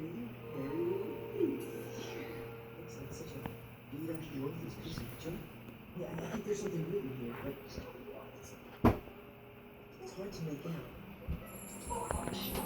you Harry? Looks like such a beat-up, worthless piece of junk. Yeah, I think there's something written here, but it's hard to make out.